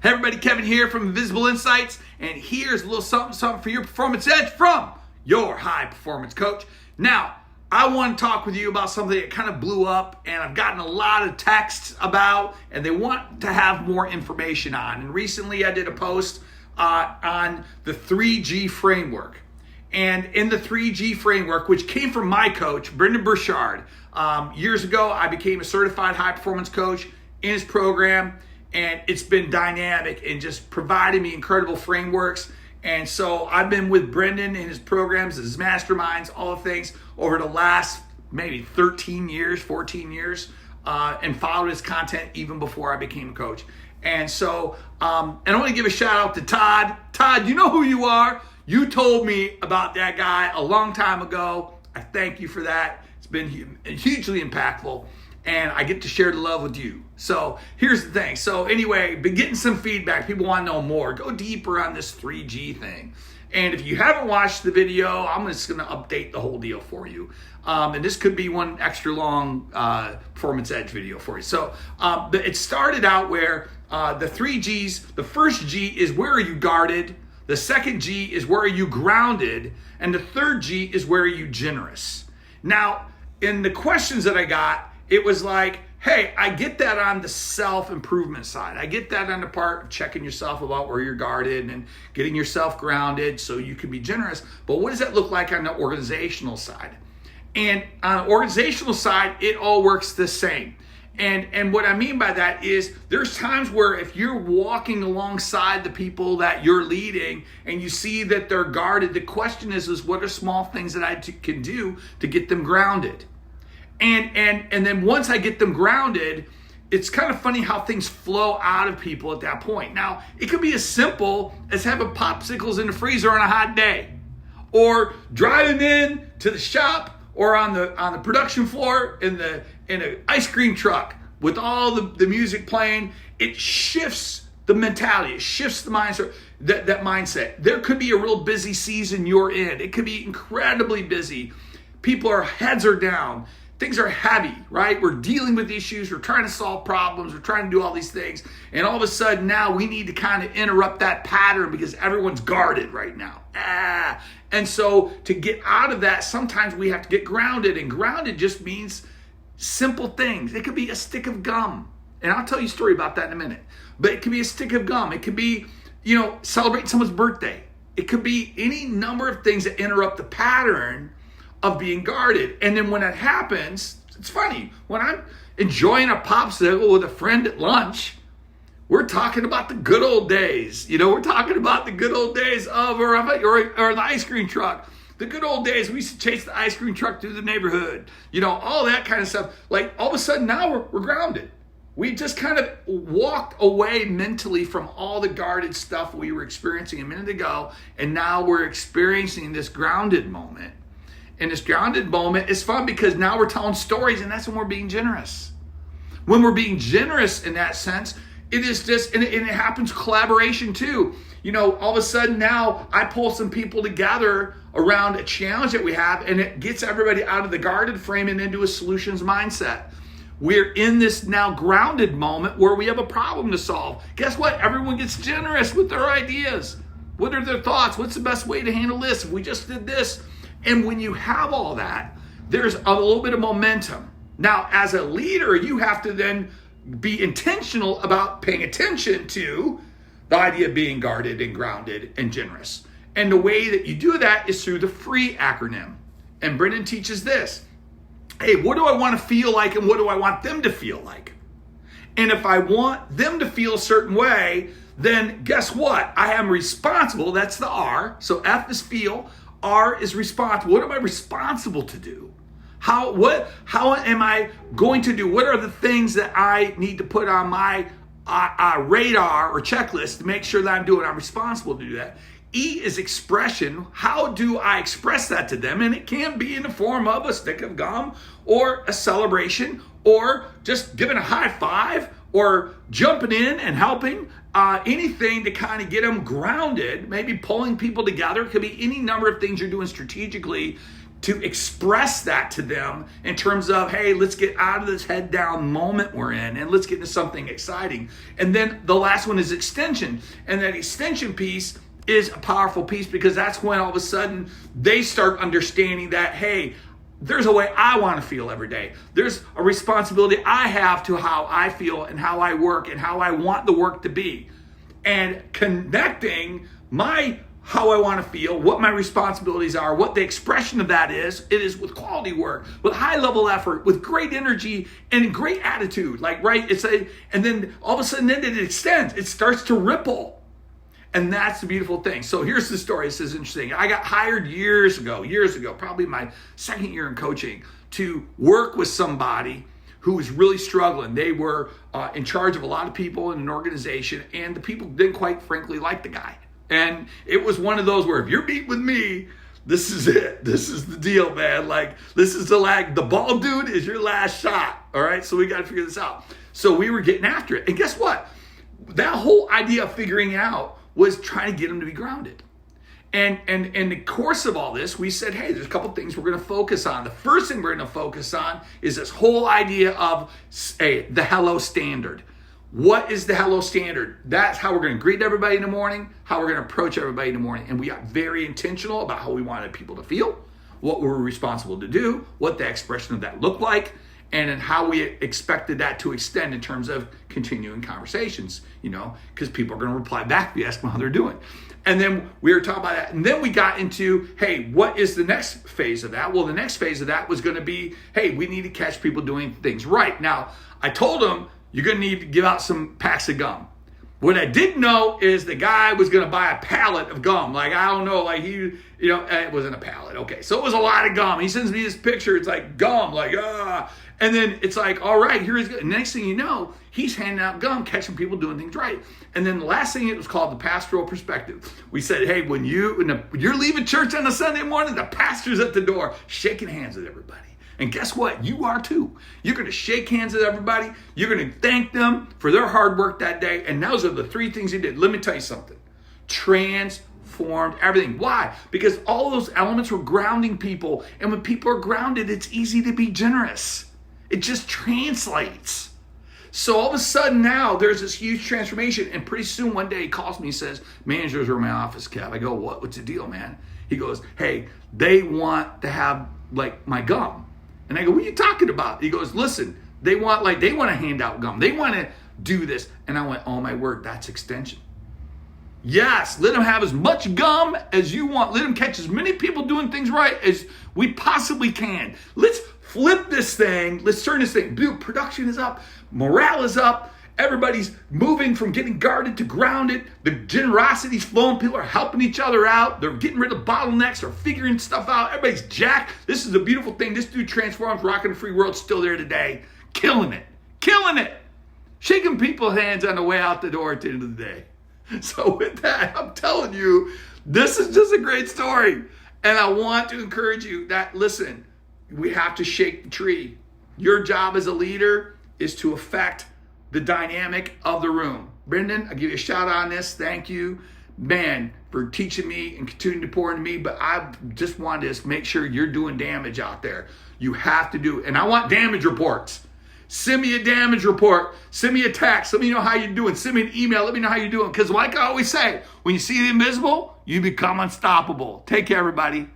Hey everybody, Kevin here from Invisible Insights, and here's a little something for your performance edge from your high performance coach. Now, I want to talk with you about something that kind of blew up and I've gotten a lot of texts about, and they want to have more information on. And recently I did a post on the 3G framework. And in the 3G framework, which came from my coach, Brendan Burchard, years ago, I became a certified high performance coach in his program. And it's been dynamic and just providing me incredible frameworks. And so I've been with Brendan in his programs, his masterminds, all the things over the last maybe 13 years, 14 years, and followed his content even before I became a coach. And so, and I want to give a shout out to Todd. Todd, you know who you are. You told me about that guy a long time ago. I thank you for that. It's been hugely impactful. And I get to share the love with you. So here's the thing. So anyway, been getting some feedback. People want to know more. Go deeper on this 3G thing. And if you haven't watched the video, I'm just going to update the whole deal for you. And this could be one extra long performance edge video for you. So it started out where the 3Gs, the first G is where are you guarded? The second G is where are you grounded? And the third G is where are you generous? Now, in the questions that I got, it was like, hey, I get that on the self-improvement side. I get that on the part of checking yourself about where you're guarded and getting yourself grounded so you can be generous. But what does that look like on the organizational side? And on the organizational side, it all works the same. And what I mean by that is there's times where if you're walking alongside the people that you're leading and you see that they're guarded, the question is what are small things that I can do to get them grounded? And then once I get them grounded, it's kind of funny how things flow out of people at that point. Now, it could be as simple as having popsicles in the freezer on a hot day, or driving in to the shop or on the production floor in an ice cream truck with all the music playing. It shifts the mentality. It shifts the mindset. That mindset. There could be a real busy season you're in. It could be incredibly busy. Heads are down. Things are heavy, right? We're dealing with issues. We're trying to solve problems. We're trying to do all these things. And all of a sudden now we need to kind of interrupt that pattern because everyone's guarded right now. And so to get out of that, sometimes we have to get grounded. And grounded just means simple things. It could be a stick of gum. And I'll tell you a story about that in a minute. But it could be a stick of gum. It could be, celebrating someone's birthday. It could be any number of things that interrupt the pattern of being guarded. And then when that happens, it's funny. When I'm enjoying a popsicle with a friend at lunch, we're talking about the good old days. We're talking about the good old days of or the ice cream truck. The good old days, we used to chase the ice cream truck through the neighborhood. All that kind of stuff. Like all of a sudden now we're grounded. We just kind of walked away mentally from all the guarded stuff we were experiencing a minute ago. And now we're experiencing this grounded moment. And this grounded moment is fun because now we're telling stories, and that's when we're being generous. When we're being generous in that sense, it is just, and it happens collaboration too. All of a sudden now I pull some people together around a challenge that we have, and it gets everybody out of the guarded frame and into a solutions mindset. We're in this now grounded moment where we have a problem to solve. Guess what? Everyone gets generous with their ideas. What are their thoughts? What's the best way to handle this? If we just did this. And when you have all that, there's a little bit of momentum. Now, as a leader, you have to then be intentional about paying attention to the idea of being guarded and grounded and generous. And the way that you do that is through the FREE acronym. And Brendan teaches this. Hey, what do I want to feel like and what do I want them to feel like? And if I want them to feel a certain way, then guess what? I am responsible. That's the R. So F is feel. R is responsible. What am I responsible to do? How am I going to do? What are the things that I need to put on my radar or checklist to make sure that I'm doing? I'm responsible to do that. E is expression. How do I express that to them? And it can be in the form of a stick of gum or a celebration or just giving a high five or jumping in and helping, anything to kind of get them grounded, maybe pulling people together. It could be any number of things you're doing strategically to express that to them in terms of, hey, let's get out of this head down moment we're in and let's get into something exciting. And then the last one is extension. And that extension piece is a powerful piece because that's when all of a sudden they start understanding that, hey, there's a way I want to feel every day. There's a responsibility I have to how I feel and how I work and how I want the work to be. And connecting my how I want to feel, what my responsibilities are, what the expression of that is. It is with quality work, with high level effort, with great energy and great attitude. Like, right? And then all of a sudden then it extends. It starts to ripple. And that's the beautiful thing. So here's the story. This is interesting. I got hired years ago, probably my second year in coaching, to work with somebody who was really struggling. They were in charge of a lot of people in an organization, and the people didn't quite frankly like the guy. And it was one of those where if you're meeting with me, this is it. This is the deal, man. Like, this is the ball dude is your last shot. All right. So we got to figure this out. So we were getting after it. And guess what? That whole idea of figuring out was trying to get them to be grounded. And in the course of all this, we said, hey, there's a couple things we're going to focus on. The first thing we're going to focus on is this whole idea of the hello standard. What is the hello standard? That's how we're going to greet everybody in the morning, how we're going to approach everybody in the morning. And we got very intentional about how we wanted people to feel, what we were responsible to do, what the expression of that looked like, and then how we expected that to extend in terms of continuing conversations, because people are going to reply back if you ask them how they're doing. And then we were talking about that. And then we got into, hey, what is the next phase of that? Well, the next phase of that was going to be, hey, we need to catch people doing things right. Now, I told them, you're going to need to give out some packs of gum. What I didn't know is the guy was going to buy a pallet of gum. Like, I don't know, like it wasn't a pallet. Okay, so it was a lot of gum. He sends me this picture. It's like gum, like, And then it's like, all right, here is good. And next thing you know, he's handing out gum, catching people doing things right. And then the last thing, it was called the pastoral perspective. We said, hey, when you're leaving church on a Sunday morning, the pastor's at the door shaking hands with everybody. And guess what? You are too. You're going to shake hands with everybody. You're going to thank them for their hard work that day. And those are the three things he did. Let me tell you something. Transformed everything. Why? Because all those elements were grounding people. And when people are grounded, it's easy to be generous. It just translates. So all of a sudden now there's this huge transformation. And pretty soon one day he calls me and says, managers are in my office, Kev. I go, what's the deal, man? He goes, hey, they want to have like my gum. And I go, what are you talking about? He goes, listen, they want to hand out gum. They want to do this. And I went, oh my word, that's extension. Yes, let them have as much gum as you want. Let them catch as many people doing things right as we possibly can. Let's flip this thing. Let's turn this thing. Dude, production is up. Morale is up. Everybody's moving from getting guarded to grounded. The generosity's flowing. People are helping each other out. They're getting rid of bottlenecks. They're figuring stuff out. Everybody's jacked. This is a beautiful thing. This dude transforms, rocking the free world, still there today. Killing it. Killing it. Shaking people's hands on the way out the door at the end of the day. So with that, I'm telling you, this is just a great story. And I want to encourage you that, listen, we have to shake the tree. Your job as a leader is to affect the dynamic of the room. Brendan, I'll give you a shout out on this. Thank you, man, for teaching me and continuing to pour into me. But I just wanted to make sure you're doing damage out there. You have to do it. And I want damage reports. Send me a damage report. Send me a text. Let me know how you're doing. Send me an email. Let me know how you're doing. Because like I always say, when you see the invisible, you become unstoppable. Take care, everybody.